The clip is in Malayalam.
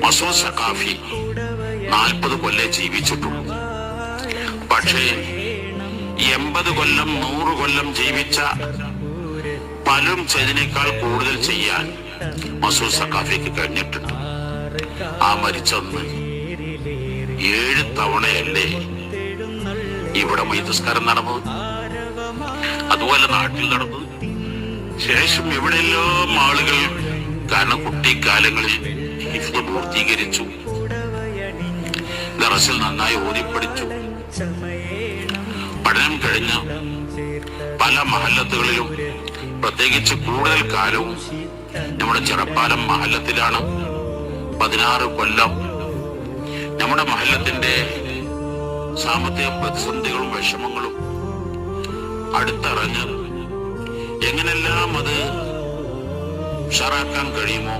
മസൂദ് സഖാഫി 40 കൊല്ലം ജീവിച്ചിട്ടുള്ളൂ. പക്ഷേ 80 കൊല്ലം 100 കൊല്ലം ജീവിച്ച പലരും ചെയ്തതിനേക്കാൾ കൂടുതൽ ചെയ്യാൻ മസൂദ് സഖാഫിക്ക് കഴിഞ്ഞിട്ടുണ്ട്. ആ മരിച്ചൊന്ന് 7 തവണയല്ലേ ഇവിടെ മയ്യത്തുസ്കാരം നടന്നത്, അതുപോലെ നാട്ടിൽ നടന്നത്. ശേഷം എവിടെയെല്ലാം ആളുകൾ കാരണം കുട്ടിക്കാലങ്ങളിൽ ഹിഫ്ദ് പൂർത്തീകരിച്ചു, ദറസിൽ നന്നായി ഓതിപ്പടിച്ചു. പഠനം കഴിഞ്ഞ് പല മഹല്ലത്തുകളിലും പ്രത്യേകിച്ച് കൂടുതൽ കാലവും നമ്മുടെ ചെറപ്പാലം മഹല്ലത്തിലാണ് 16 കൊല്ലം. നമ്മുടെ മഹല്ലത്തിന്റെ സാമ്പത്തിക പ്രതിസന്ധികളും വിഷമങ്ങളും അടുത്തറിഞ്ഞ് എങ്ങനെല്ലാം അത് ഉഷാറാക്കാൻ കഴിയുമോ